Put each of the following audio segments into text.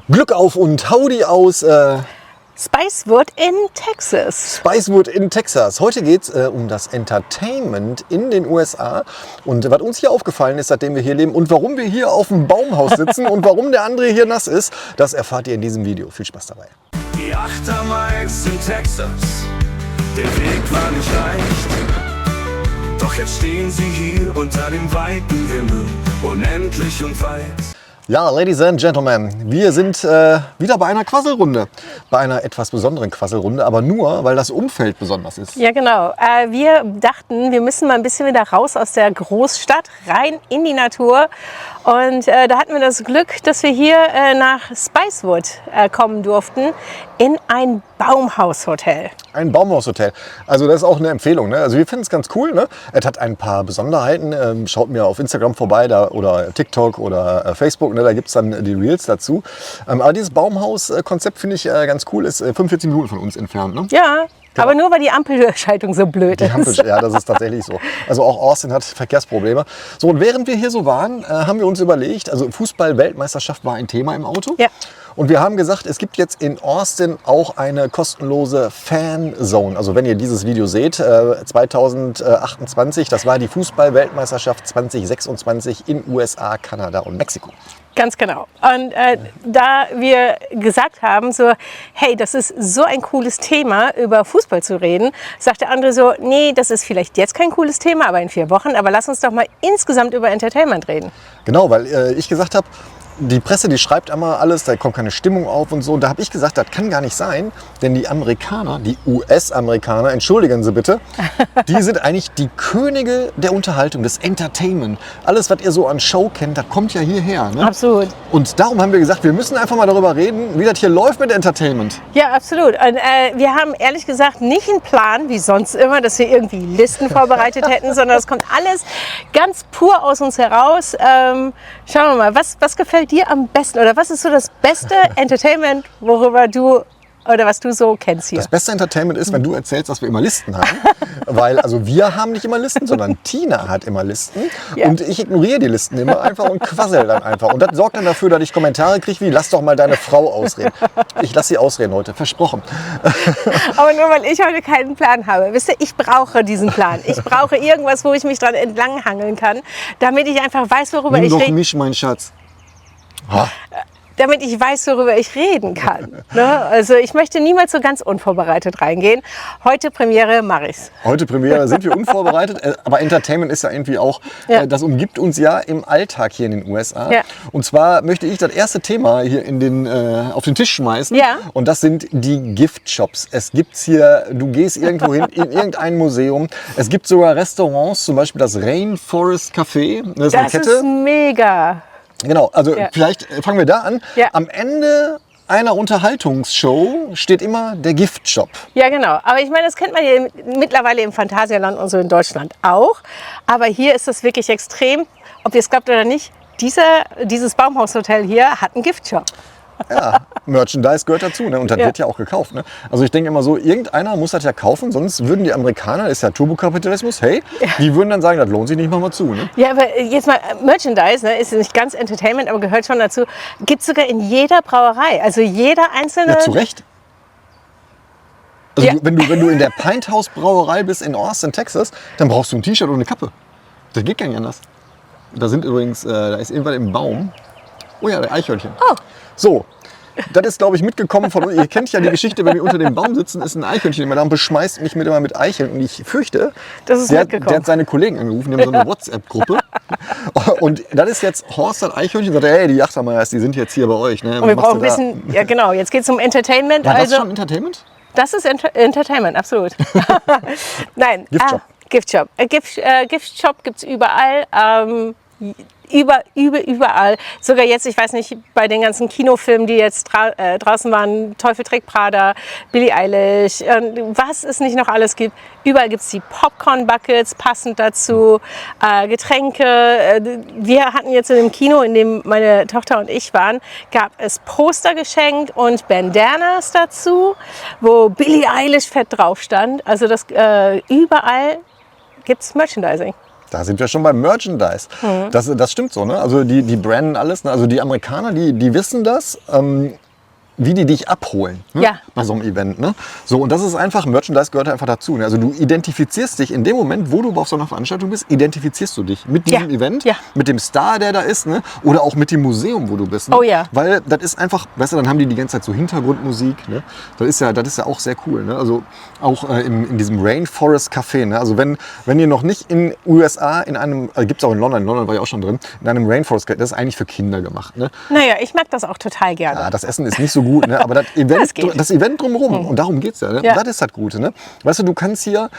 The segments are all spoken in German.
Glück auf und Howdy aus Spicewood in Texas. Spicewood in Texas. Heute geht es um das Entertainment in den USA. Und was uns hier aufgefallen ist, seitdem wir hier leben und warum wir hier auf dem Baumhaus sitzen und warum der andere hier nass ist, das erfahrt ihr in diesem Video. Viel Spaß dabei. Die 8 am 1 in Texas, der Weg war nicht leicht. Doch jetzt stehen sie hier unter dem weiten Himmel, unendlich und weit. Ja, Ladies and Gentlemen, wir sind wieder bei einer Quasselrunde. Bei einer etwas besonderen Quasselrunde, aber nur, weil das Umfeld besonders ist. Ja, genau. Wir dachten, wir müssen mal ein bisschen wieder raus aus der Großstadt, rein in die Natur. Und da hatten wir das Glück, dass wir hier nach Spicewood kommen durften, in ein Baumhaushotel. Ein Baumhaushotel. Also das ist auch eine Empfehlung. Ne? Also wir finden es ganz cool. Ne? Es hat ein paar Besonderheiten. Schaut mir auf Instagram vorbei da, oder TikTok oder Facebook. Ne? Da gibt es dann die Reels dazu. Aber dieses Baumhaus-Konzept finde ich ganz cool. Ist 45 Minuten von uns entfernt. Ne? Ja. Aber nur, weil die Ampelschaltung so blöd ist. Ja, das ist tatsächlich so. Also auch Austin hat Verkehrsprobleme. So, und während wir hier so waren, haben wir uns überlegt, also Fußball-Weltmeisterschaft war ein Thema im Auto. Ja. Und wir haben gesagt, es gibt jetzt in Austin auch eine kostenlose Fanzone. Also wenn ihr dieses Video seht, 2028, das war die Fußball-Weltmeisterschaft 2026 in USA, Kanada und Mexiko. Ganz genau. Und da wir gesagt haben, so, hey, das ist so ein cooles Thema, über Fußball zu reden, sagt der andere so, nee, das ist vielleicht jetzt kein cooles Thema, aber in 4 Wochen, aber lass uns doch mal insgesamt über Entertainment reden. Genau, weil ich gesagt habe, die Presse, die schreibt immer alles, da kommt keine Stimmung auf und so. Und da habe ich gesagt, das kann gar nicht sein, denn die Amerikaner, die US-Amerikaner, entschuldigen Sie bitte, die sind eigentlich die Könige der Unterhaltung, des Entertainment. Alles, was ihr so an Show kennt, das kommt ja hierher. Ne? Absolut. Und darum haben wir gesagt, wir müssen einfach mal darüber reden, wie das hier läuft mit Entertainment. Ja, absolut. Und wir haben ehrlich gesagt nicht einen Plan, wie sonst immer, dass wir irgendwie Listen vorbereitet hätten, sondern es kommt alles ganz pur aus uns heraus. Schauen wir mal, was gefällt dir am besten oder was ist so das beste Entertainment, worüber du oder was du so kennst hier? Das beste Entertainment ist, wenn du erzählst, dass wir immer Listen haben. Weil also wir haben nicht immer Listen, sondern Tina hat immer Listen. Ja. Und ich ignoriere die Listen immer einfach und quassel dann einfach. Und das sorgt dann dafür, dass ich Kommentare kriege wie, lass doch mal deine Frau ausreden. Ich lasse sie ausreden heute, versprochen. Aber nur weil ich heute keinen Plan habe. Wisst ihr, ich brauche diesen Plan. Ich brauche irgendwas, wo ich mich dran entlanghangeln kann, damit ich einfach weiß, worüber Nimm ich doch rede. mich, mein Schatz. Ha. Damit ich weiß, worüber ich reden kann. Ne? Also ich möchte niemals so ganz unvorbereitet reingehen. Heute Premiere mache ich's. Heute Premiere sind wir unvorbereitet, aber Entertainment ist ja irgendwie auch, Ja. das umgibt uns ja im Alltag hier in den USA. Ja. Und zwar möchte ich das erste Thema hier auf den Tisch schmeißen. Ja. Und das sind die Gift-Shops. Es gibt's hier, du gehst irgendwo hin, in irgendein Museum. Es gibt sogar Restaurants, zum Beispiel das Rainforest Café. Das ist eine Das Kette. ist mega. Genau, also Ja. vielleicht fangen wir da an. Ja. Am Ende einer Unterhaltungsshow steht immer der Gift-Shop. Ja, genau. Aber ich meine, das kennt man ja mittlerweile im Phantasialand und so in Deutschland auch. Aber hier ist das wirklich extrem. Ob ihr es glaubt oder nicht, dieses Baumhaushotel hier hat einen Giftshop. Ja, Merchandise gehört dazu, ne? Und das Ja. wird ja auch gekauft. Ne? Also ich denke immer so, irgendeiner muss das ja kaufen, sonst würden die Amerikaner, das ist ja Turbokapitalismus, hey, die würden dann sagen, das lohnt sich nicht, machen wir zu. Ne? Ja, aber jetzt mal, Merchandise, ne, ist nicht ganz Entertainment, aber gehört schon dazu. Gibt es sogar in jeder Brauerei. Also jeder einzelne... Ja, zu Recht. Also Ja. wenn du in der Pint House Brauerei bist in Austin, Texas, dann brauchst du ein T-Shirt und eine Kappe. Das geht gar nicht anders. Da sind übrigens, da ist irgendwann im Baum, oh ja, der Eichhörnchen. Oh. So, das ist, glaube ich, mitgekommen von uns. Ihr kennt ja die Geschichte, wenn wir unter dem Baum sitzen, ist ein Eichhörnchen immer da und beschmeißt mich immer mit Eicheln. Und ich fürchte, Das ist mitgekommen. der hat seine Kollegen angerufen, die haben so eine WhatsApp-Gruppe. Und das ist jetzt Horst, das Eichhörnchen, sagt, hey, die Achtermeyers, die sind jetzt hier bei euch. Ne? Und wir Was machst brauchen ein du da? bisschen, ja genau, jetzt geht es um Entertainment. War das Also, schon Entertainment? das ist Entertainment, absolut. Nein. Giftshop. Giftshop. Giftshop gibt es überall. Überall. Sogar jetzt, ich weiß nicht, bei den ganzen Kinofilmen, die jetzt draußen waren, Teufel trägt Prada, Billie Eilish, was es nicht noch alles gibt. Überall gibt es die Popcorn-Buckets, passend dazu, Getränke. Wir hatten jetzt in dem Kino, in dem meine Tochter und ich waren, gab es Poster geschenkt und Bandanas dazu, wo Billie Eilish fett drauf stand. Also das überall gibt es Merchandising. Da sind wir schon beim Merchandise. Das stimmt so, ne? Also die branden alles. Ne? Also die Amerikaner, die wissen das. Wie die dich abholen, ne? Ja. Bei so einem Event. Ne? So, und das ist einfach, Merchandise gehört einfach dazu. Ne? Also du identifizierst dich in dem Moment, wo du auf so einer Veranstaltung bist, identifizierst du dich mit diesem Event, mit dem Star, der da ist, ne? Oder auch mit dem Museum, wo du bist. Ne? Oh ja. Weil das ist einfach, weißt du, dann haben die ganze Zeit so Hintergrundmusik. Ne? Das ist ja auch sehr cool. Ne? Also auch in diesem Rainforest Café. Ne? Also wenn ihr noch nicht in USA in einem, gibt es auch in London war ich auch schon drin, in einem Rainforest Café, das ist eigentlich für Kinder gemacht. Ne? Naja, ich mag das auch total gerne. Ja, das Essen ist nicht so gut, ne? Aber das Event drumherum, und darum geht es ja, ne? Das ist das Gute. Ne? Weißt du kannst hier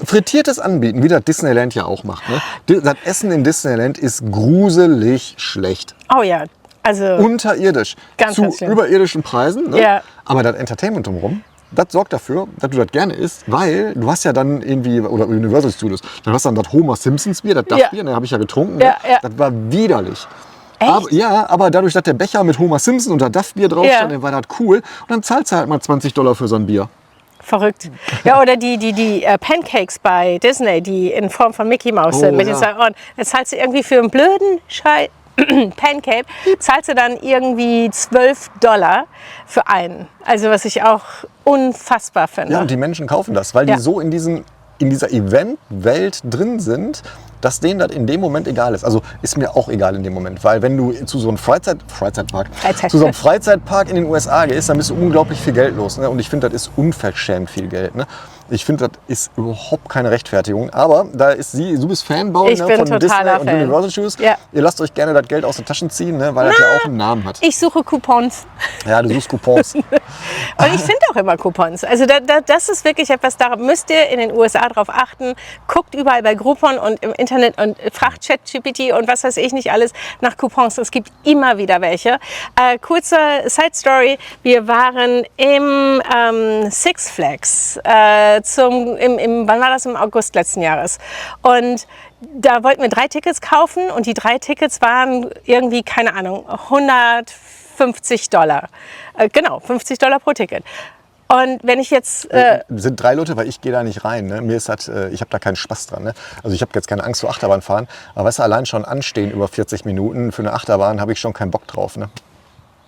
Frittiertes anbieten, wie das Disneyland ja auch macht. Ne? Das Essen in Disneyland ist gruselig schlecht. Oh ja, also unterirdisch. Ganz zu schlimm. überirdischen Preisen. Ne? Ja. Aber das Entertainment drumherum, das sorgt dafür, dass du das gerne isst, weil du hast ja dann irgendwie, oder Universal Studios, dann hast du dann das Homer Simpsons Bier, das Duff-Bier, das habe ich ja getrunken. Ne? Das war widerlich. Echt? Aber dadurch, dass der Becher mit Homer Simpson und der Duff-Bier drauf stand, dann war das cool. Und dann zahlst du halt mal $20 für so ein Bier. Verrückt. Ja, oder die Pancakes bei Disney, die in Form von Mickey Mouse sind. Mit den zwei Ohren. Jetzt zahlst du irgendwie für einen blöden Pancake, zahlst du dann irgendwie $12 für einen. Also was ich auch unfassbar finde. Ja, und die Menschen kaufen das, weil die so in dieser Event-Welt drin sind, dass denen das in dem Moment egal ist. Also ist mir auch egal in dem Moment, weil wenn du zu so einem Freizeitpark in den USA gehst, dann bist du unglaublich viel Geld los. Ne? Und ich finde, das ist unverschämt viel Geld. Ne? Ich finde, das ist überhaupt keine Rechtfertigung. Aber da ist du bist Fanboy von Disney und Universal Studios. Ja. Ihr lasst euch gerne das Geld aus den Taschen ziehen, ne? Weil das ja auch einen Namen hat. Ich suche Coupons. Ja, du suchst Coupons. Und ich finde auch immer Coupons. Also das ist wirklich etwas, da müsst ihr in den USA drauf achten. Guckt überall bei Groupon und im Internet und fragt ChatGPT und was weiß ich nicht alles nach Coupons. Es gibt immer wieder welche. Kurzer Side Story. Wir waren im Six Flags wann war das? Im August letzten Jahres. Und da wollten wir 3 Tickets kaufen und die 3 Tickets waren irgendwie, keine Ahnung, $150. Genau, $50 pro Ticket. Und wenn ich jetzt... sind 3 Leute, weil ich gehe da nicht rein. Ne? Mir ist ich habe da keinen Spaß dran. Ne? Also ich habe jetzt keine Angst vor Achterbahnfahren. Aber weißt du, allein schon anstehen über 40 Minuten für eine Achterbahn habe ich schon keinen Bock drauf. Ne?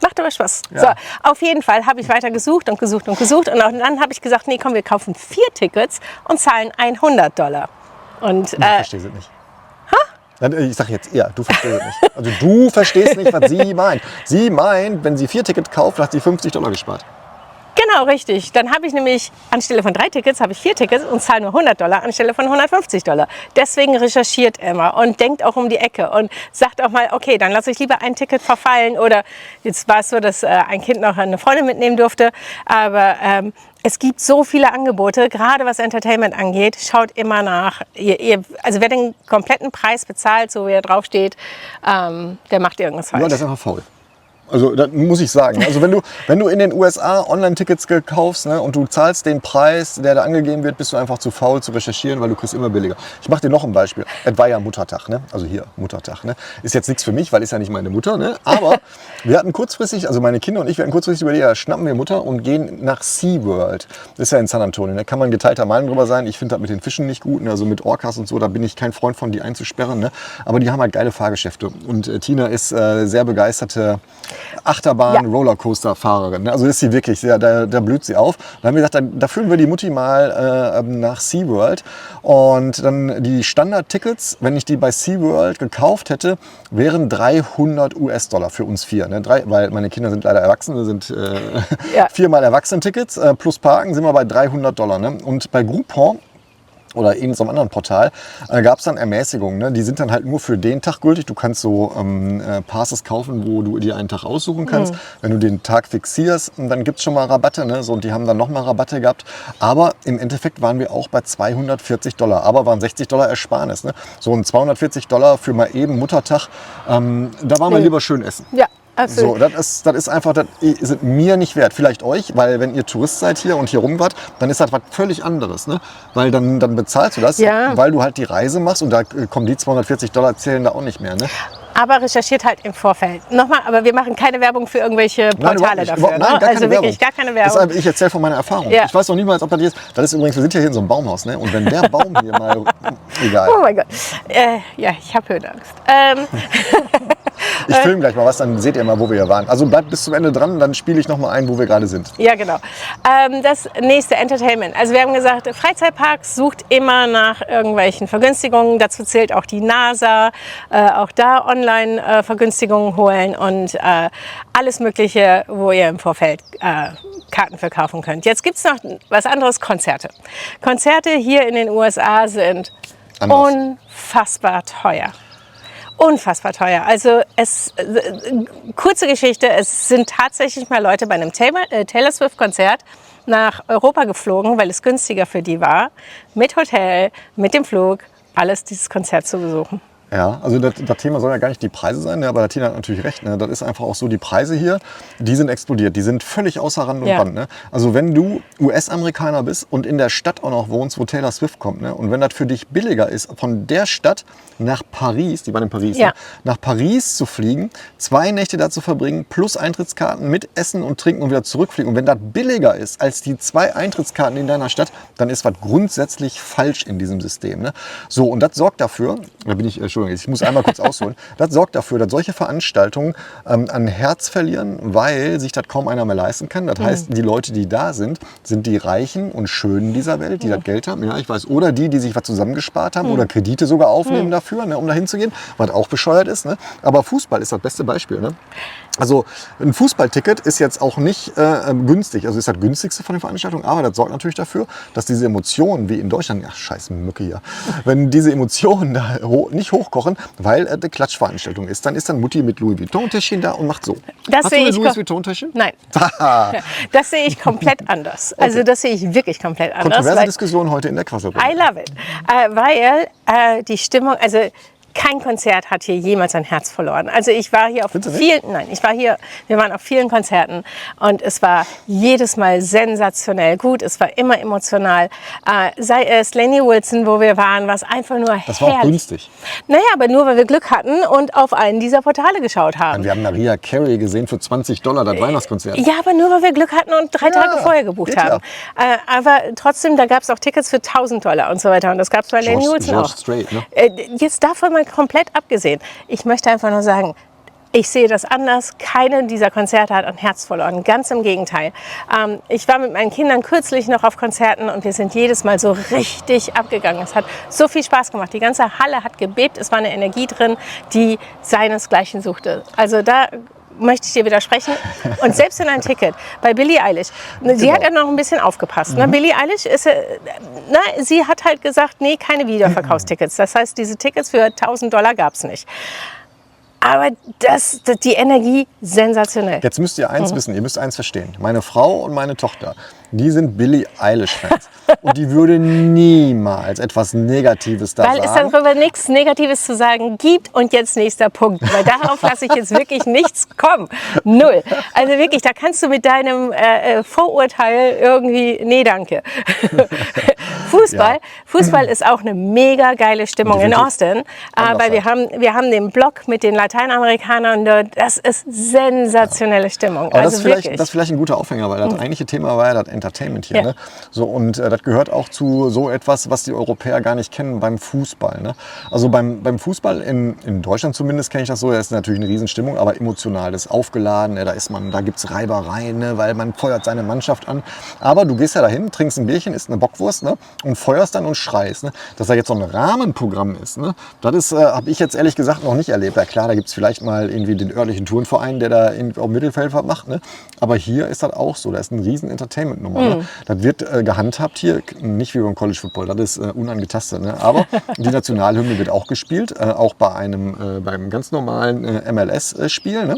Macht aber Spaß. Ja. So, auf jeden Fall habe ich weiter gesucht und gesucht und gesucht. Und dann habe ich gesagt, nee, komm, wir kaufen 4 Tickets und zahlen $100. Und, ich verstehe es nicht. Ich sage jetzt, du verstehst es nicht. Also du verstehst nicht, was sie meint. Sie meint, wenn sie 4 Tickets kauft, hat sie $50 gespart. Genau, richtig. Dann habe ich nämlich anstelle von 3 Tickets, habe ich 4 Tickets und zahle nur $100 anstelle von $150. Deswegen recherchiert immer und denkt auch um die Ecke und sagt auch mal, okay, dann lasse ich lieber ein Ticket verfallen. Oder jetzt war es so, dass ein Kind noch eine Freundin mitnehmen durfte. Aber es gibt so viele Angebote, gerade was Entertainment angeht. Schaut immer nach. Also wer den kompletten Preis bezahlt, so wie er draufsteht, der macht irgendwas falsch. Ja, das ist einfach faul. Also das muss ich sagen. Also wenn du in den USA Online-Tickets kaufst, ne, und du zahlst den Preis, der da angegeben wird, bist du einfach zu faul zu recherchieren, weil du kriegst immer billiger. Ich mache dir noch ein Beispiel. Es war ja Muttertag, ne? Also hier Muttertag. Ne? Ist jetzt nichts für mich, weil ist ja nicht meine Mutter. Ne? Aber wir hatten kurzfristig, also meine Kinder und ich, wir hatten kurzfristig überlegt, ja, schnappen wir Mutter und gehen nach SeaWorld. Das ist ja in San Antonio. Da ne? Kann man geteilter Meinung drüber sein. Ich finde das mit den Fischen nicht gut. Ne? Also mit Orcas und so, da bin ich kein Freund von, die einzusperren. Ne? Aber die haben halt geile Fahrgeschäfte. Und Tina ist sehr begeisterte Achterbahn-Rollercoaster-Fahrerin. Also ist sie wirklich, da blüht sie auf. Dann haben wir gesagt, da führen wir die Mutti mal nach SeaWorld. Und dann die Standard-Tickets, wenn ich die bei SeaWorld gekauft hätte, wären $300 für uns 4. Ne? Weil meine Kinder sind leider Erwachsene, sind 4-mal Erwachsenen-Tickets. Plus Parken sind wir bei $300. Ne? Und bei Groupon oder in so einem anderen Portal, gab es dann Ermäßigungen. Ne? Die sind dann halt nur für den Tag gültig. Du kannst so Passes kaufen, wo du dir einen Tag aussuchen kannst. Wenn du den Tag fixierst, dann gibt es schon mal Rabatte. Ne? So, und die haben dann nochmal Rabatte gehabt. Aber im Endeffekt waren wir auch bei $240. Aber waren $60 Ersparnis. Ne? So ein $240 für mal eben Muttertag, da waren wir lieber schön essen. Ja. Absolut. So, das ist einfach, das ist mir nicht wert. Vielleicht euch, weil wenn ihr Tourist seid hier und hier rum wart, dann ist das was völlig anderes. Ne? Weil dann bezahlst du das, weil du halt die Reise machst und da kommen die $240 zählen da auch nicht mehr. Ne? Aber recherchiert halt im Vorfeld. Nochmal, aber wir machen keine Werbung für irgendwelche Portale dafür. Nein, gar also keine wirklich gar keine Werbung. Deshalb, ich erzähle von meiner Erfahrung. Ja. Ich weiß noch niemals, ob das ist. Das ist übrigens, wir sind ja hier in so einem Baumhaus, ne? Und wenn der Baum hier mal, egal. Oh mein Gott. Ja, ich habe Höhenangst. Ich filme gleich mal was, dann seht ihr mal, wo wir hier waren. Also bleibt bis zum Ende dran, dann spiele ich noch mal ein, wo wir gerade sind. Ja, genau. Das nächste, Entertainment. Also wir haben gesagt, Freizeitparks sucht immer nach irgendwelchen Vergünstigungen. Dazu zählt auch die NASA. Auch da Online-Vergünstigungen holen und alles Mögliche, wo ihr im Vorfeld Karten verkaufen könnt. Jetzt gibt es noch was anderes, Konzerte. Konzerte hier in den USA sind unfassbar teuer. Unfassbar teuer. Also kurze Geschichte, es sind tatsächlich mal Leute bei einem Taylor Swift-Konzert nach Europa geflogen, weil es günstiger für die war, mit Hotel, mit dem Flug, alles dieses Konzert zu besuchen. Ja, also das Thema soll ja gar nicht die Preise sein, ne? Aber Tina hat natürlich recht. Ne? Das ist einfach auch so, die Preise hier, die sind explodiert. Die sind völlig außer Rand und Band. Ne? Also wenn du US-Amerikaner bist und in der Stadt auch noch wohnst, wo Taylor Swift kommt, ne? Und wenn das für dich billiger ist, von der Stadt nach Paris, die waren in Paris, ne? Nach Paris zu fliegen, 2 Nächte da zu verbringen, plus Eintrittskarten mit Essen und Trinken und wieder zurückfliegen. Und wenn das billiger ist als die 2 Eintrittskarten in deiner Stadt, dann ist was grundsätzlich falsch in diesem System. Ne? So, und das sorgt dafür, da bin ich, ich muss einmal kurz ausholen. Das sorgt dafür, dass solche Veranstaltungen an Herz verlieren, weil sich das kaum einer mehr leisten kann. Das heißt, die Leute, die da sind, sind die Reichen und Schönen dieser Welt, die das Geld haben. Ja, ich weiß. Oder die sich was zusammengespart haben oder Kredite sogar aufnehmen dafür, ne, um da hinzugehen, was auch bescheuert ist. Ne? Aber Fußball ist das beste Beispiel. Ne? Also ein Fußballticket ist jetzt auch nicht günstig. Also ist das günstigste von den Veranstaltungen, aber das sorgt natürlich dafür, dass diese Emotionen wie in Deutschland, ach scheiß Mücke hier, wenn diese Emotionen da nicht hochkochen, weil eine Klatschveranstaltung ist, dann ist dann Mutti mit Louis Vuitton-Täschchen da und macht so. Das Hast du ein Louis Vuitton-Täschchen? Nein. Das sehe ich komplett anders. Also Okay. das sehe ich wirklich komplett anders. Kontroverse Diskussion heute in der Quasselrunde. I love it. Weil die Stimmung, also kein Konzert hat hier jemals ein Herz verloren. Also ich war hier auf wir waren auf vielen Konzerten und es war jedes Mal sensationell gut, es war immer emotional. Sei es Lainey Wilson, wo wir waren, war es einfach nur herrlich. Das war auch günstig. Naja, aber nur, weil wir Glück hatten und auf einen dieser Portale geschaut haben. Wir haben Mariah Carey gesehen für $20, das Weihnachtskonzert. Ja, aber nur, weil wir Glück hatten und 3 Tage vorher gebucht haben. Aber trotzdem, da gab es auch Tickets für $1000 und so weiter. Und das gab es bei Lainey Wilson auch. Straight, ne? Jetzt davon mal komplett abgesehen. Ich möchte einfach nur sagen, ich sehe das anders. Keine dieser Konzerte hat ein Herz verloren. Ganz im Gegenteil. Ich war mit meinen Kindern kürzlich noch auf Konzerten und wir sind jedes Mal so richtig abgegangen. Es hat so viel Spaß gemacht. Die ganze Halle hat gebebt. Es war eine Energie drin, die seinesgleichen suchte. Also da möchte ich dir widersprechen. Und selbst in ein Ticket bei Billie Eilish, sie hat ja noch ein bisschen aufgepasst. Ne? Billie Eilish sie hat halt gesagt, nee, keine Wiederverkaufstickets. Das heißt, diese Tickets für $1000 gab es nicht. Aber die Energie sensationell. Jetzt müsst ihr eins wissen, ihr müsst eins verstehen. Meine Frau und meine Tochter, die sind Billie Eilish-Fans. Und die würde niemals etwas Negatives da sagen. Weil es darüber nichts Negatives zu sagen gibt. Und jetzt nächster Punkt. Weil darauf lasse ich jetzt wirklich nichts kommen. Null. Also wirklich, da kannst du mit deinem Vorurteil irgendwie, nee, danke. Fußball ist auch eine mega geile Stimmung in Austin. Weil wir haben den Block mit den Lateinamerikanern. Das ist sensationelle Stimmung. Aber also das ist vielleicht ein guter Aufhänger, weil das eigentliche Thema war ja das Entertainment hier. Ja. Ne? So, und das gehört auch zu so etwas, was die Europäer gar nicht kennen beim Fußball. Ne? Also beim Fußball, in Deutschland zumindest kenne ich das so, da ist natürlich eine Riesenstimmung, aber emotional, das ist aufgeladen, ne? Da gibt es Reibereien, ne? Weil man feuert seine Mannschaft an. Aber du gehst ja dahin, trinkst ein Bierchen, isst eine Bockwurst, ne? Und feuerst dann und schreist. Ne? Dass da jetzt so ein Rahmenprogramm ist, ne? Das habe ich jetzt ehrlich gesagt noch nicht erlebt. Ja klar, da gibt es vielleicht mal irgendwie den örtlichen Turnverein, der da auf Mittelfeld was macht. Ne? Aber hier ist das auch so, da ist ein riesen Entertainment-Nummer. Ne? Das wird gehandhabt hier, nicht wie beim College Football, das ist unangetastet. Ne? Aber die Nationalhymne wird auch gespielt, auch beim ganz normalen MLS-Spiel. Ne?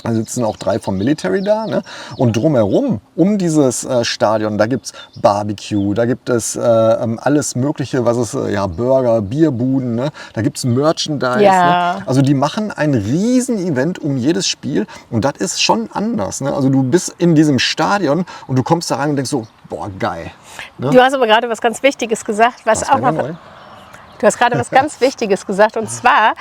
Da sitzen auch 3 vom Military da. Ne? Und drumherum, um dieses Stadion, da gibt es Barbecue, da gibt es alles Mögliche, was es, Burger, Bierbuden, ne? Da gibt es Merchandise. Ja. Ne? Also die machen ein Riesen-Event um jedes Spiel und das ist schon anders. Ne? Also du bist in diesem Stadion und du kommst da rein und denkst so, boah, geil. Ne? Du hast aber gerade was ganz Wichtiges gesagt, was auch noch... Du hast gerade was ganz Wichtiges gesagt, und zwar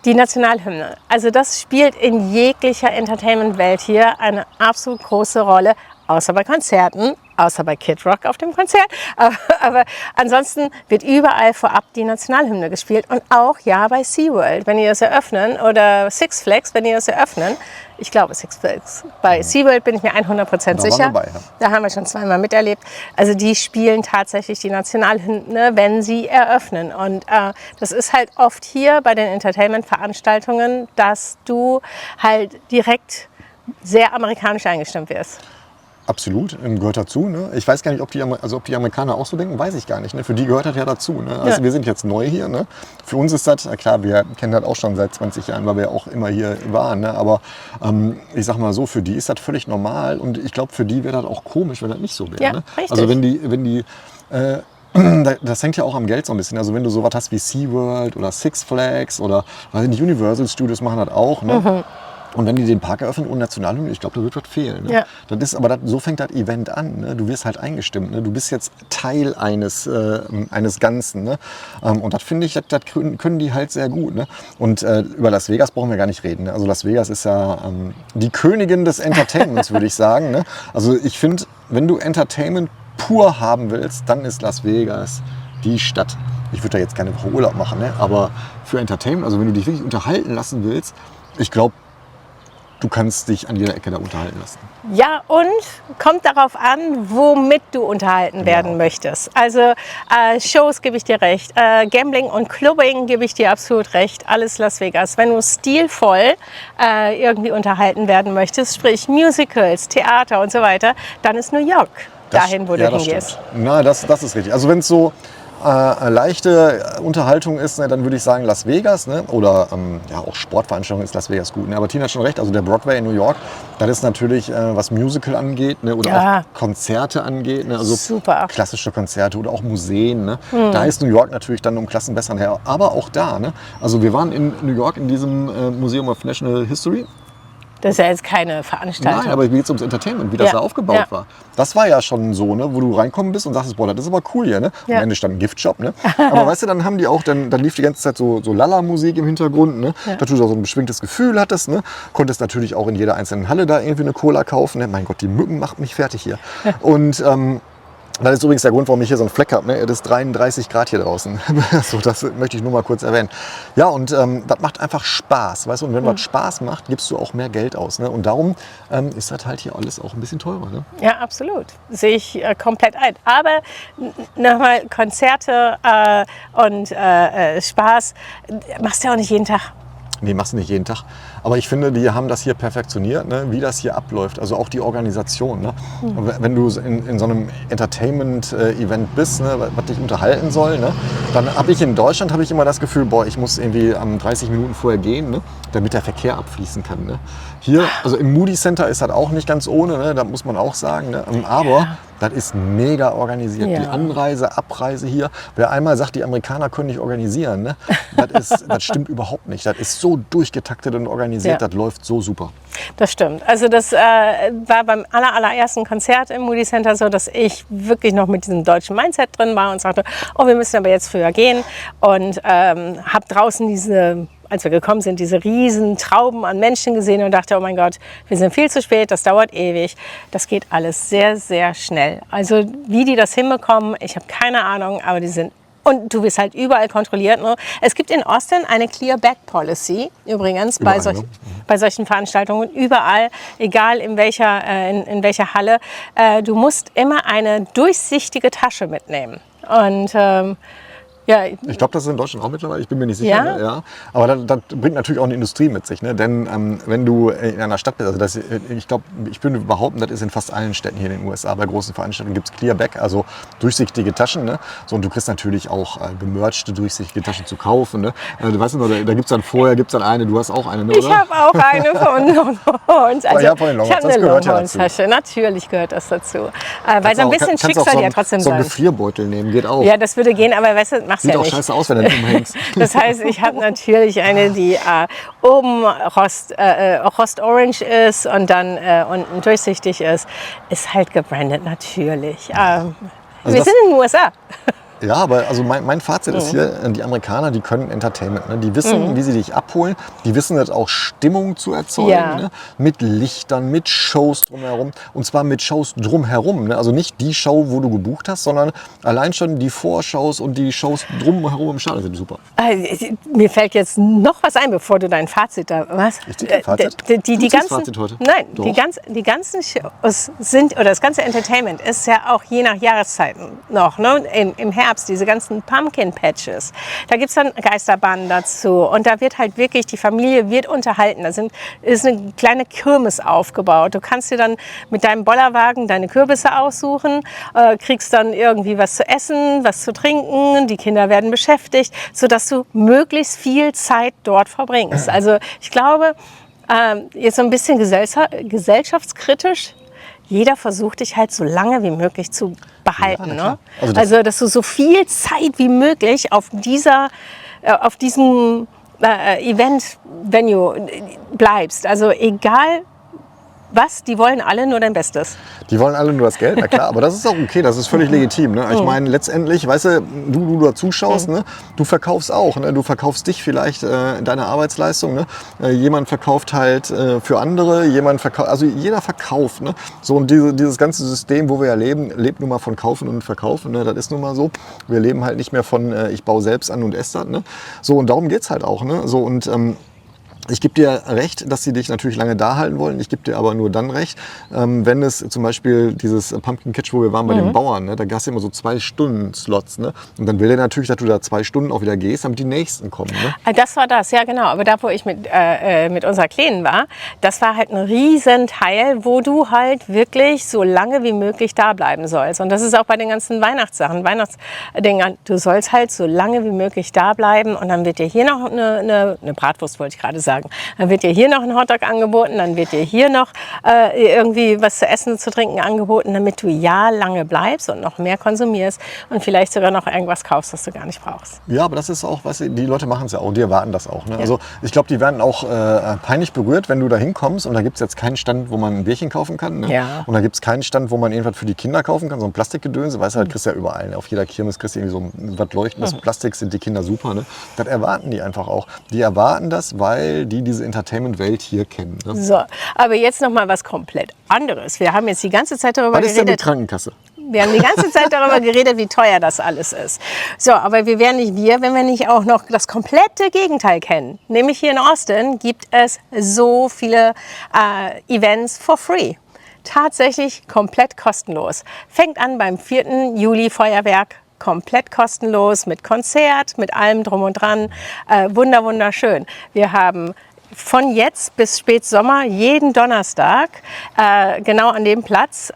die Nationalhymne. Also das spielt in jeglicher Entertainment-Welt hier eine absolut große Rolle, außer bei Konzerten, außer bei Kid Rock auf dem Konzert. Aber ansonsten wird überall vorab die Nationalhymne gespielt und auch ja bei SeaWorld, wenn die das eröffnen, oder Six Flags, wenn die das eröffnen. Ich glaube Six Flags. Bei SeaWorld bin ich mir 100% sicher. Dabei, ja. Da haben wir schon zweimal miterlebt. Also die spielen tatsächlich die Nationalhymne, wenn sie eröffnen. Und das ist halt oft hier bei den Entertainment-Veranstaltungen, dass du halt direkt sehr amerikanisch eingestimmt wirst. Absolut, gehört dazu. Ne? Ich weiß gar nicht, ob die Amerikaner auch so denken, weiß ich gar nicht. Ne? Für die gehört das ja dazu. Ne? Also Ja. wir sind jetzt neu hier. Ne? Für uns ist das, klar, wir kennen das auch schon seit 20 Jahren, weil wir auch immer hier waren. Ne? Aber ich sag mal so, für die ist das völlig normal. Und ich glaube, für die wäre das auch komisch, wenn das nicht so wäre. Ja, ne? richtig. Also wenn die das hängt ja auch am Geld so ein bisschen. Also wenn du sowas hast wie SeaWorld oder Six Flags oder weiß ich nicht, Universal Studios machen das auch. Ne? Und wenn die den Park eröffnen ohne Nationalhymne, ich glaube, da wird was fehlen. Ne? Ja. So fängt das Event an. Ne? Du wirst halt eingestimmt. Ne? Du bist jetzt Teil eines Ganzen. Ne? Und das finde ich, das können die halt sehr gut. Ne? Und über Las Vegas brauchen wir gar nicht reden. Ne? Also Las Vegas ist ja die Königin des Entertainments, würde ich sagen. Ne? Also ich finde, wenn du Entertainment pur haben willst, dann ist Las Vegas die Stadt. Ich würde da jetzt keine Woche Urlaub machen, ne? Aber für Entertainment, also wenn du dich wirklich unterhalten lassen willst, ich glaube, du kannst dich an jeder Ecke da unterhalten lassen. Ja, und kommt darauf an, womit du unterhalten werden möchtest. Also Shows gebe ich dir recht, Gambling und Clubbing gebe ich dir absolut recht, alles Las Vegas. Wenn du stilvoll irgendwie unterhalten werden möchtest, sprich Musicals, Theater und so weiter, dann ist New York dahin, wo du hingehst. Na, das ist richtig. Also wenn es so leichte Unterhaltung ist, ne, dann würde ich sagen Las Vegas, ne? Oder auch Sportveranstaltungen ist Las Vegas gut. Ne? Aber Tina hat schon recht, also der Broadway in New York, das ist natürlich, was Musical angeht, ne? Oder auch Konzerte angeht, ne? Also super. Klassische Konzerte oder auch Museen. Ne? Da ist New York natürlich dann um Klassen besser her. Aber auch da, ne? Also wir waren in New York in diesem Museum of National History. Das ist ja jetzt keine Veranstaltung. Nein, aber mir geht es ums Entertainment, wie das da aufgebaut war. Das war ja schon so, ne, wo du reinkommen bist und sagst, boah, das ist aber cool hier. Ne? Am Ende stand ein Giftshop. Ne? Aber weißt du, dann haben die auch, dann lief die ganze Zeit so Lala-Musik im Hintergrund, ne? Dass du da so ein beschwingtes Gefühl hattest. Ne? Konntest natürlich auch in jeder einzelnen Halle da irgendwie eine Cola kaufen. Ne? Mein Gott, die Mücken macht mich fertig hier. Und das ist übrigens der Grund, warum ich hier so einen Fleck habe. Ne? Es ist 33 Grad hier draußen. So, das möchte ich nur mal kurz erwähnen. Ja, und das macht einfach Spaß. Weißt du? Und wenn was Spaß macht, gibst du auch mehr Geld aus. Ne? Und darum ist das halt hier alles auch ein bisschen teurer. Ne? Ja, absolut. Sehe ich komplett ein. Aber nochmal, Konzerte und Spaß machst du ja auch nicht jeden Tag. Nee, machst du nicht jeden Tag. Aber ich finde, die haben das hier perfektioniert, ne, wie das hier abläuft. Also auch die Organisation. Ne? Wenn du in so einem Entertainment-Event bist, ne, was dich unterhalten soll, ne, dann habe ich in Deutschland immer das Gefühl, boah, ich muss irgendwie 30 Minuten vorher gehen, ne, damit der Verkehr abfließen kann. Ne? Hier, also im Moody Center ist das auch nicht ganz ohne, ne, da muss man auch sagen. Ne? Aber das ist mega organisiert. Ja. Die Anreise, Abreise hier. Wer einmal sagt, die Amerikaner können nicht organisieren, ne? Das stimmt überhaupt nicht. Das ist so durchgetaktet und organisiert, das läuft so super. Das stimmt. Also das war beim allerersten Konzert im Moody Center so, dass ich wirklich noch mit diesem deutschen Mindset drin war und sagte, oh, wir müssen aber jetzt früher gehen. Und habe draußen als wir gekommen sind, diese riesen Trauben an Menschen gesehen und dachte, oh mein Gott, wir sind viel zu spät, das dauert ewig. Das geht alles sehr, sehr schnell. Also wie die das hinbekommen, ich habe keine Ahnung, aber die sind... Und du wirst halt überall kontrolliert. Ne? Es gibt in Austin eine Clear Bag Policy, übrigens, bei solchen Veranstaltungen. Überall, egal in welcher Halle. Du musst immer eine durchsichtige Tasche mitnehmen. Und ja, ich glaube, das ist in Deutschland auch mittlerweile, ich bin mir nicht sicher. Ja? Ne? Ja. Aber das bringt natürlich auch eine Industrie mit sich. Ne? Denn wenn du in einer Stadt bist, also ich würde behaupten, das ist in fast allen Städten hier in den USA, bei großen Veranstaltungen gibt es Clear Bag, also durchsichtige Taschen. Ne? So, und du kriegst natürlich auch gemerchte, durchsichtige Taschen zu kaufen. Ne? Du weißt noch, da gibt es dann vorher eine, du hast auch eine. Ne, ich habe auch eine von Longhorns. Also, ja, von den Longhorns. Ich habe eine Longhorns-Tasche, natürlich gehört das dazu. Weil so ein bisschen Schick soll ja trotzdem sein. So sein. einen Gefrierbeutel nehmen, geht auch. Ja, das würde gehen, aber weißt du, machst Sieht ja auch nicht. scheiße aus, wenn du nicht umhängst. Das heißt, ich habe natürlich eine, die oben Rost-Orange ist und dann unten durchsichtig ist. Ist halt gebrandet, natürlich. Wir sind in den USA. Ja, aber also mein Fazit ist hier, die Amerikaner, die können Entertainment. Ne? Die wissen, wie sie dich abholen. Die wissen jetzt auch Stimmung zu erzeugen. Ja. Ne? Mit Lichtern, mit Shows drumherum. Und zwar mit Shows drumherum. Ne? Also nicht die Show, wo du gebucht hast, sondern allein schon die Vorshows und die Shows drumherum im Stadion sind super. Mir fällt jetzt noch was ein, bevor du dein Fazit da... Was? Ich ziehe kein Fazit. Die Du ziehst ganzen, Fazit heute. Nein, Doch. die ganzen Shows sind, oder das ganze Entertainment ist ja auch je nach Jahreszeiten noch. Ne? Im Herbst, diese ganzen Pumpkin Patches. Da gibt es dann Geisterbahnen dazu. Und da wird halt wirklich, die Familie wird unterhalten. Da ist eine kleine Kirmes aufgebaut. Du kannst dir dann mit deinem Bollerwagen deine Kürbisse aussuchen, kriegst dann irgendwie was zu essen, was zu trinken. Die Kinder werden beschäftigt, sodass du möglichst viel Zeit dort verbringst. Also ich glaube, jetzt so ein bisschen gesellschaftskritisch, jeder versucht dich halt so lange wie möglich zu behalten. Ja, ne? also Also, dass du so viel Zeit wie möglich auf diesem Event-Venue bleibst. Also egal was, die wollen alle nur dein Bestes. Die wollen alle nur das Geld, na klar, aber das ist auch okay, das ist völlig legitim. Ne? Ich meine, letztendlich, weißt du da zuschaust, ne? Du verkaufst auch, ne? Du verkaufst dich vielleicht, deine Arbeitsleistung. Ne? Jemand verkauft halt für andere, also jeder verkauft. Ne? So, und dieses ganze System, wo wir ja leben, lebt nun mal von Kaufen und Verkaufen. Ne? Das ist nun mal so. Wir leben halt nicht mehr von, ich baue selbst an und esse das. Ne? So, und darum geht es halt auch. Ne? So, und ich gebe dir recht, dass sie dich natürlich lange da halten wollen. Ich gebe dir aber nur dann recht, wenn es zum Beispiel dieses Pumpkin Catch, wo wir waren bei den Bauern, ne, da gab es immer so 2-Stunden-Slots. Ne? Und dann will der natürlich, dass du da 2 Stunden auch wieder gehst, damit die Nächsten kommen. Ne? Das war das, ja genau. Aber da, wo ich mit unserer Kleinen war, das war halt ein Riesenteil, wo du halt wirklich so lange wie möglich da bleiben sollst. Und das ist auch bei den ganzen Weihnachtssachen, Weihnachtsdingern. Du sollst halt so lange wie möglich da bleiben und dann wird dir hier noch eine Bratwurst, wollte ich gerade sagen. Dann wird dir hier noch ein Hotdog angeboten, dann wird dir hier noch irgendwie was zu essen, zu trinken angeboten, damit du ja lange bleibst und noch mehr konsumierst und vielleicht sogar noch irgendwas kaufst, was du gar nicht brauchst. Ja, aber das ist auch, weißt du, die Leute machen es ja auch und die erwarten das auch. Ne? Ja. Also ich glaube, die werden auch peinlich berührt, wenn du da hinkommst und da gibt es jetzt keinen Stand, wo man ein Bierchen kaufen kann. Ne? Ja. Und da gibt es keinen Stand, wo man irgendwas für die Kinder kaufen kann, so ein Plastikgedönse, weißt du, halt kriegst du ja überall. Ne? Auf jeder Kirmes kriegst du irgendwie so was leuchtendes Plastik, sind die Kinder super. Ne? Das erwarten die einfach auch. Die erwarten das, weil die diese Entertainment-Welt hier kennen. Ne? So, aber jetzt noch mal was komplett anderes. Wir haben jetzt die ganze Zeit darüber Was ist denn die geredet. Krankenkasse? Wir haben die ganze Zeit darüber geredet, wie teuer das alles ist. So, aber wir wären nicht wir, wenn wir nicht auch noch das komplette Gegenteil kennen. Nämlich hier in Austin gibt es so viele Events for free. Tatsächlich komplett kostenlos. Fängt an beim 4. Juli Feuerwerk. Komplett kostenlos, mit Konzert, mit allem drum und dran. Wunderschön. Wir haben von jetzt bis Spätsommer jeden Donnerstag genau an dem Platz,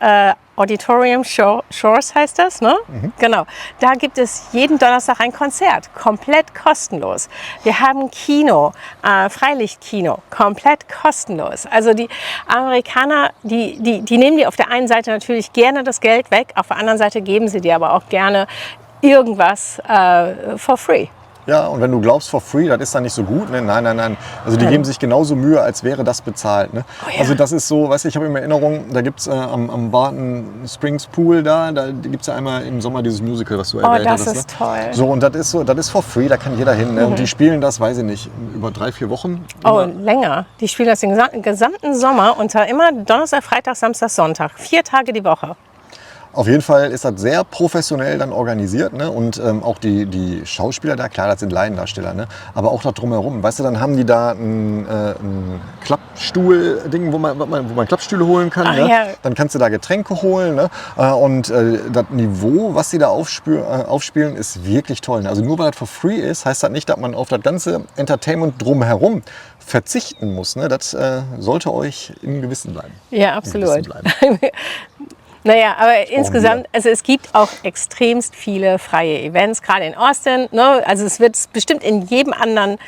Auditorium Shores heißt das, ne? Genau. Da gibt es jeden Donnerstag ein Konzert, komplett kostenlos. Wir haben Kino, Freilichtkino, komplett kostenlos. Also die Amerikaner, die nehmen dir auf der einen Seite natürlich gerne das Geld weg, auf der anderen Seite geben sie dir aber auch gerne irgendwas for free. Ja, und wenn du glaubst, for free, das ist dann nicht so gut. Ne? Nein. Also die geben sich genauso Mühe, als wäre das bezahlt. Ne? Oh ja. Also das ist so, weißt du, ich habe in Erinnerung, da gibt es am Barton Springs Pool da gibt es ja einmal im Sommer dieses Musical, was du erwähnt hast. Oh, das ist toll. So, und das ist for free, da kann jeder hin. Ne? Und die spielen das, weiß ich nicht, über 3-4 Wochen. Oh, länger. Die spielen das den gesamten Sommer unter immer Donnerstag, Freitag, Samstag, Sonntag. 4 Tage die Woche. Auf jeden Fall ist das sehr professionell dann organisiert, ne? Und auch die Schauspieler da, klar, das sind Laiendarsteller, ne? Aber auch da drumherum, weißt du, dann haben die da ein Klappstuhl-Ding, wo man Klappstühle holen kann, ne? Ja. Dann kannst du da Getränke holen, ne? Und das Niveau, was sie da aufspielen, ist wirklich toll. Ne? Also nur weil das for free ist, heißt das nicht, dass man auf das ganze Entertainment drumherum verzichten muss. Ne? Das sollte euch im Gewissen bleiben. Ja, absolut. Naja, aber insgesamt, also es gibt auch extremst viele freie Events, gerade in Austin. Ne? Also es wird es bestimmt in jeder anderen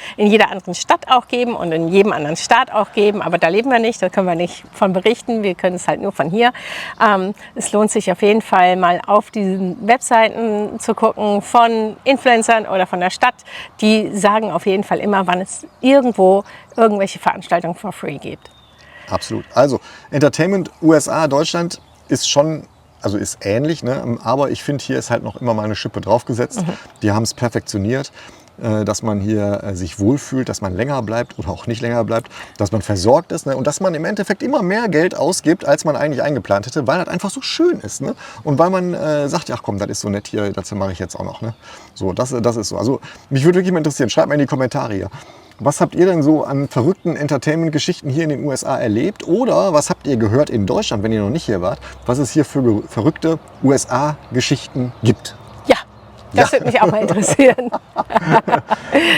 Stadt auch geben und in jedem anderen Staat auch geben. Aber da leben wir nicht, da können wir nicht von berichten. Wir können es halt nur von hier. Es lohnt sich auf jeden Fall mal auf diesen Webseiten zu gucken von Influencern oder von der Stadt. Die sagen auf jeden Fall immer, wann es irgendwo irgendwelche Veranstaltungen for free gibt. Absolut. Also Entertainment USA, Deutschland ist schon also ist ähnlich, ne? Aber ich finde, hier ist halt noch immer mal eine Schippe draufgesetzt. Die haben es perfektioniert, dass man hier sich wohlfühlt, dass man länger bleibt oder auch nicht länger bleibt, dass man versorgt ist, ne? Und dass man im Endeffekt immer mehr Geld ausgibt, als man eigentlich eingeplant hätte, weil das einfach so schön ist. Ne? Und weil man sagt, ja komm, das ist so nett hier, das mache ich jetzt auch noch. Ne? So, das ist so. Also mich würde wirklich mal interessieren, schreibt mal in die Kommentare hier. Was habt ihr denn so an verrückten Entertainment-Geschichten hier in den USA erlebt? Oder was habt ihr gehört in Deutschland, wenn ihr noch nicht hier wart, was es hier für verrückte USA-Geschichten gibt? Ja, das würde mich auch mal interessieren.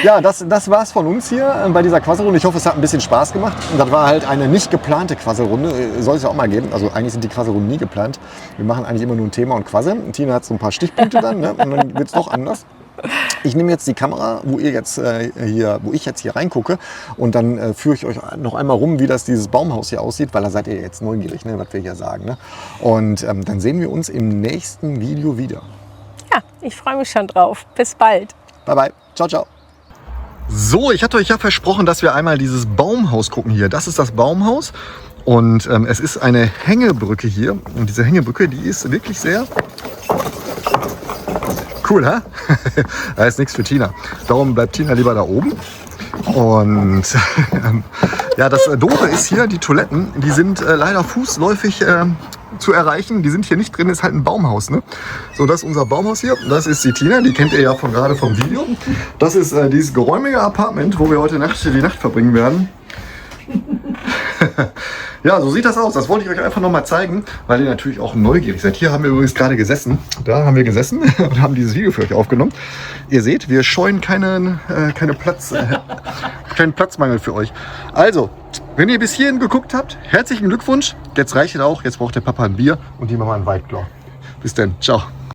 Ja, das war's von uns hier bei dieser Quasselrunde. Ich hoffe, es hat ein bisschen Spaß gemacht. Und das war halt eine nicht geplante Quasselrunde. Soll es ja auch mal geben. Also eigentlich sind die Quasselrunden nie geplant. Wir machen eigentlich immer nur ein Thema und quasseln. Tina hat so ein paar Stichpunkte dann, ne? Und dann wird es doch anders. Ich nehme jetzt die Kamera, wo ich jetzt hier reingucke, und dann führe ich euch noch einmal rum, wie dieses Baumhaus hier aussieht, weil da seid ihr jetzt neugierig, ne, was wir hier sagen. Ne? Und dann sehen wir uns im nächsten Video wieder. Ja, ich freue mich schon drauf. Bis bald. Bye bye. Ciao, ciao. So, ich hatte euch ja versprochen, dass wir einmal dieses Baumhaus gucken hier. Das ist das Baumhaus. Und es ist eine Hängebrücke hier. Und diese Hängebrücke, die ist wirklich sehr cool, hä? Da ist nichts für Tina. Darum bleibt Tina lieber da oben. Und ja, das Doofe ist hier, die Toiletten, die sind leider fußläufig zu erreichen. Die sind hier nicht drin, ist halt ein Baumhaus. Ne? So, das ist unser Baumhaus hier. Das ist die Tina, die kennt ihr ja gerade vom Video. Das ist dieses geräumige Apartment, wo wir heute Nacht die Nacht verbringen werden. Ja, so sieht das aus. Das wollte ich euch einfach noch mal zeigen, weil ihr natürlich auch neugierig seid. Hier haben wir übrigens gerade gesessen. Da haben wir gesessen und haben dieses Video für euch aufgenommen. Ihr seht, wir scheuen keinen Platzmangel für euch. Also, wenn ihr bis hierhin geguckt habt, herzlichen Glückwunsch. Jetzt reicht es auch. Jetzt braucht der Papa ein Bier und die Mama ein Weitklau. Bis dann. Ciao.